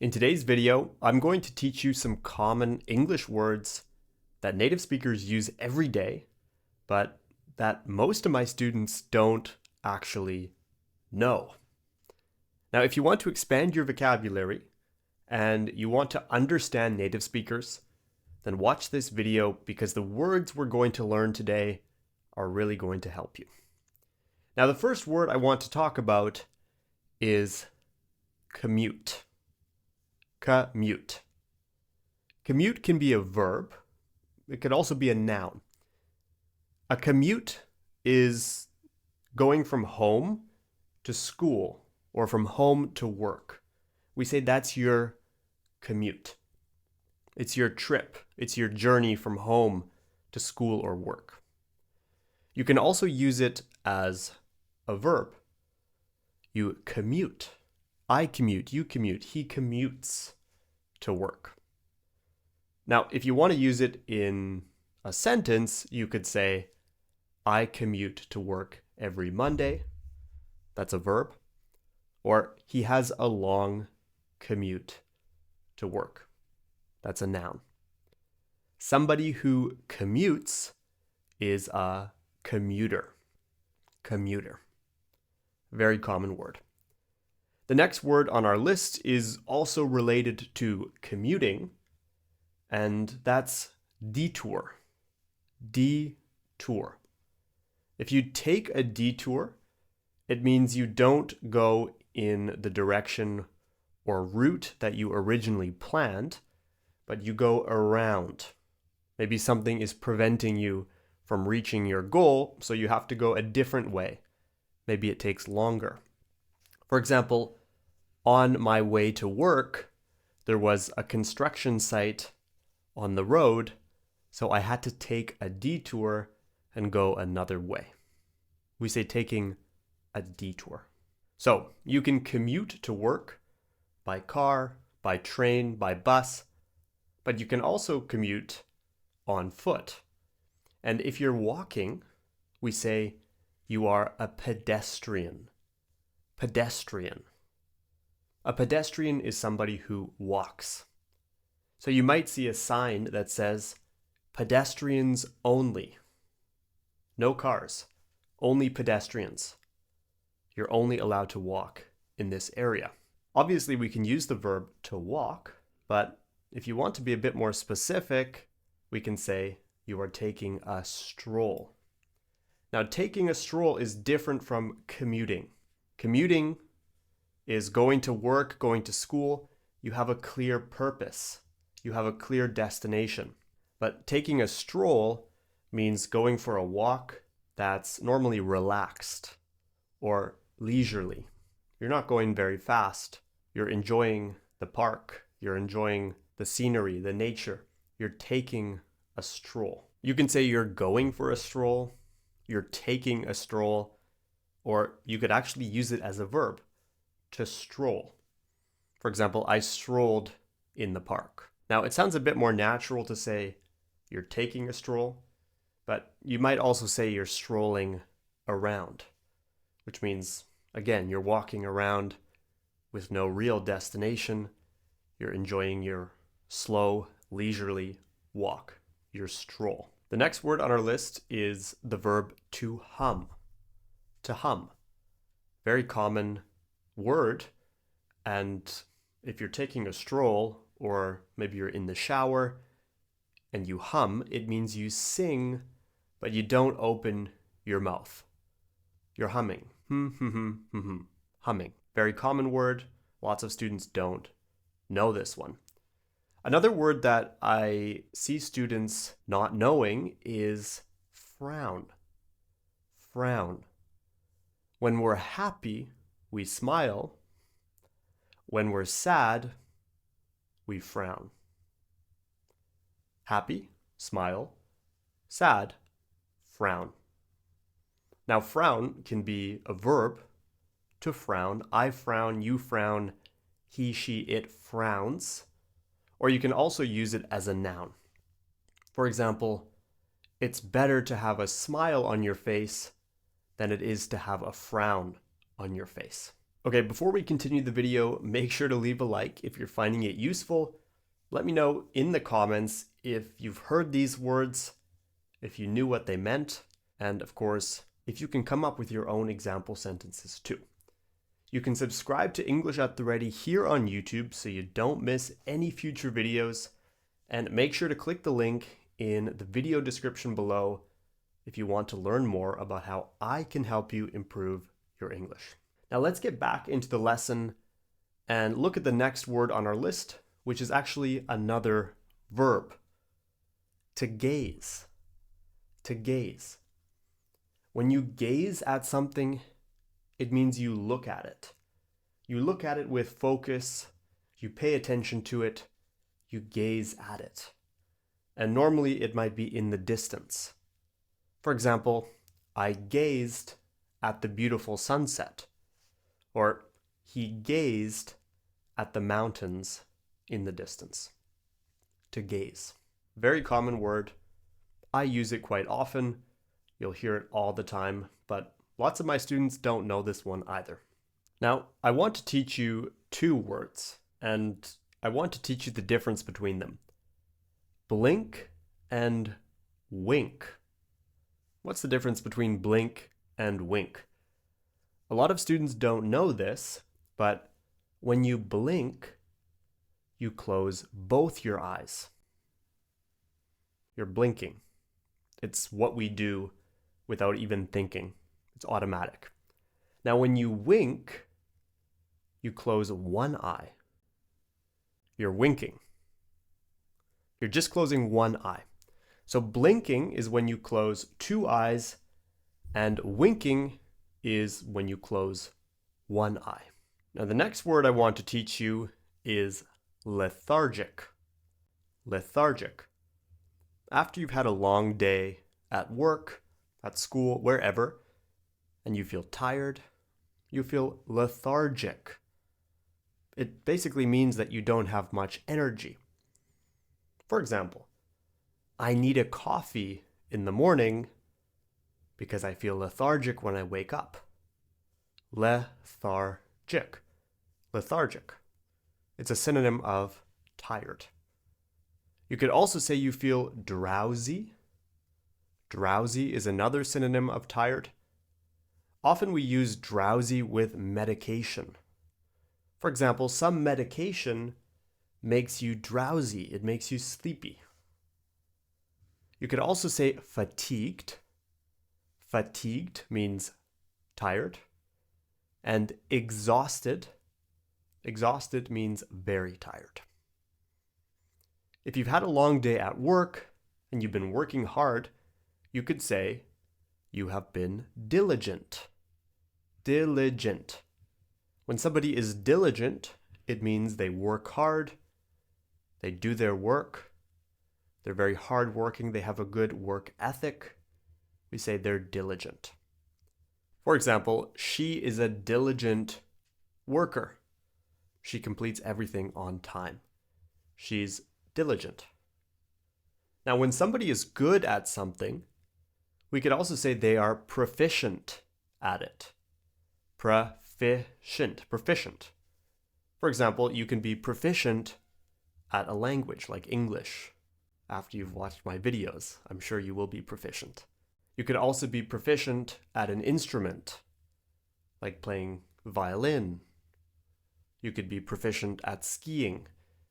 In today's video, I'm going to teach you some common English words that native speakers use every day, but that most of my students don't actually know. Now, if you want to expand your vocabulary and you want to understand native speakers, then watch this video because the words we're going to learn today are really going to help you. Now, the first word I want to talk about is commute. Commute. Commute can be a verb. It could also be a noun. A commute is going from home to school or from home to work. We say that's your commute. It's your trip. It's your journey from home to school or work. You can also use it as a verb. You commute. I commute, you commute, he commutes to work. Now, if you want to use it in a sentence, you could say, I commute to work every Monday. That's a verb. Or he has a long commute to work. That's a noun. Somebody who commutes is a commuter. Commuter. Very common word. The next word on our list is also related to commuting, and that's detour. Detour. If you take a detour, it means you don't go in the direction or route that you originally planned, but you go around. Maybe something is preventing you from reaching your goal, so you have to go a different way. Maybe it takes longer. For example, on my way to work, there was a construction site on the road, so I had to take a detour and go another way. We say taking a detour. So you can commute to work by car, by train, by bus, but you can also commute on foot. And if you're walking, we say you are a pedestrian. Pedestrian. A pedestrian is somebody who walks. So you might see a sign that says, pedestrians only. No cars, only pedestrians. You're only allowed to walk in this area. Obviously, we can use the verb to walk, but if you want to be a bit more specific, we can say you are taking a stroll. Now, taking a stroll is different from commuting. Commuting is going to work, going to school. You have a clear purpose. You have a clear destination. But taking a stroll means going for a walk that's normally relaxed or leisurely. You're not going very fast. You're enjoying the park. You're enjoying the scenery, the nature. You're taking a stroll. You can say you're going for a stroll, you're taking a stroll, or you could actually use it as a verb. To stroll. For example, I strolled in the park. Now, it sounds a bit more natural to say you're taking a stroll, but you might also say you're strolling around, which means, again, you're walking around with no real destination. You're enjoying your slow, leisurely walk, your stroll. The next word on our list is the verb to hum. To hum. Very common word, and if you're taking a stroll or maybe you're in the shower and you hum, it means you sing but you don't open your mouth. You're humming. Humming. Very common word. Lots of students don't know this one. Another word that I see students not knowing is frown. Frown. When we're happy, we smile. When we're sad, we frown. Happy, smile. Sad, frown. Now, frown can be a verb. To frown, I frown, you frown, he, she, it frowns. Or you can also use it as a noun. For example, it's better to have a smile on your face than it is to have a frown on your face. Okay, before we continue the video, make sure to leave a like if you're finding it useful. Let me know in the comments if you've heard these words, if you knew what they meant, and of course, if you can come up with your own example sentences too. You can subscribe to English at the Ready here on YouTube so you don't miss any future videos, and make sure to click the link in the video description below if you want to learn more about how I can help you improve your English. Now let's get back into the lesson and look at the next word on our list, which is actually another verb. To gaze. To gaze. When you gaze at something, it means you look at it. You look at it with focus, you pay attention to it, you gaze at it. And normally it might be in the distance. For example, I gazed at the beautiful sunset. Or he gazed at the mountains in the distance. To gaze. Very common word. I use it quite often. You'll hear it all the time, but lots of my students don't know this one either. Now, I want to teach you two words, and I want to teach you the difference between them. Blink and wink. What's the difference between blink and wink? A lot of students don't know this, but when you blink, you close both your eyes. You're blinking. It's what we do without even thinking. It's automatic. Now, when you wink, you close one eye. You're winking. You're just closing one eye. So blinking is when you close two eyes, and winking is when you close one eye. Now the next word I want to teach you is lethargic. Lethargic. After you've had a long day at work, at school, wherever, and you feel tired, you feel lethargic. It basically means that you don't have much energy. For example, I need a coffee in the morning because I feel lethargic when I wake up. Lethargic. Lethargic. It's a synonym of tired. You could also say you feel drowsy. Drowsy is another synonym of tired. Often we use drowsy with medication. For example, some medication makes you drowsy. It makes you sleepy. You could also say fatigued. Fatigued means tired. And exhausted. Exhausted means very tired. If you've had a long day at work and you've been working hard, you could say you have been diligent. Diligent. When somebody is diligent, it means they work hard, they do their work, they're very hardworking, they have a good work ethic. We say they're diligent. For example, she is a diligent worker. She completes everything on time. She's diligent. Now, when somebody is good at something, we could also say they are proficient at it. Proficient. Proficient. For example, you can be proficient at a language like English. After you've watched my videos, I'm sure you will be proficient. You could also be proficient at an instrument, like playing violin. You could be proficient at skiing.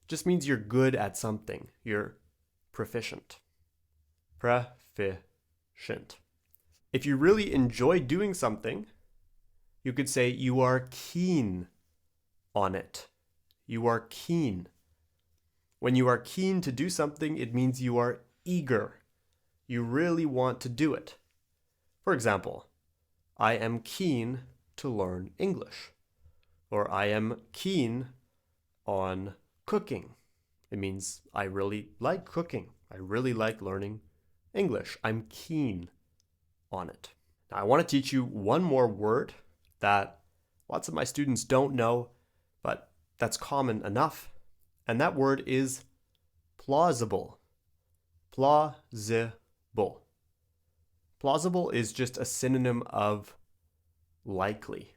It just means you're good at something. You're proficient. Proficient. If you really enjoy doing something, you could say you are keen on it. You are keen. When you are keen to do something, it means you are eager. You really want to do it. For example, I am keen to learn English. Or I am keen on cooking. It means I really like cooking. I really like learning English. I'm keen on it. Now, I want to teach you one more word that lots of my students don't know, but that's common enough. And that word is plausible. Plausible. Plausible is just a synonym of likely.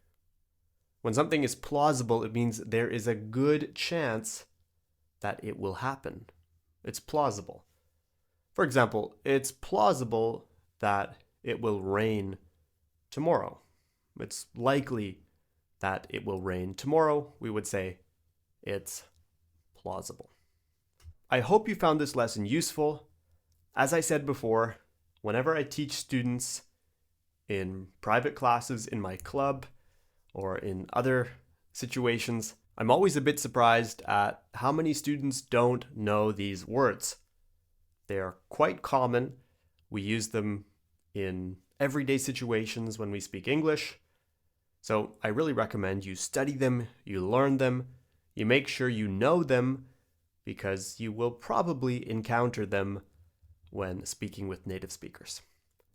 When something is plausible, it means there is a good chance that it will happen. It's plausible. For example, it's plausible that it will rain tomorrow. It's likely that it will rain tomorrow. We would say it's plausible. I hope you found this lesson useful. As I said before, whenever I teach students in private classes, in my club, or in other situations, I'm always a bit surprised at how many students don't know these words. They are quite common. We use them in everyday situations when we speak English. So I really recommend you study them, you learn them, you make sure you know them, because you will probably encounter them when speaking with native speakers.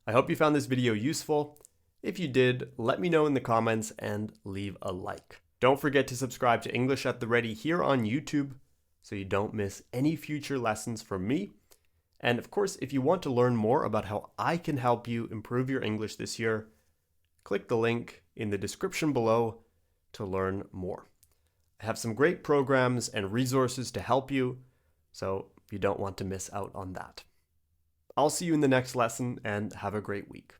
I hope you found this video useful. If you did, let me know in the comments and leave a like. Don't forget to subscribe to English at the Ready here on YouTube so you don't miss any future lessons from me. And of course, if you want to learn more about how I can help you improve your English this year, click the link in the description below to learn more. I have some great programs and resources to help you, so you don't want to miss out on that. I'll see you in the next lesson and have a great week.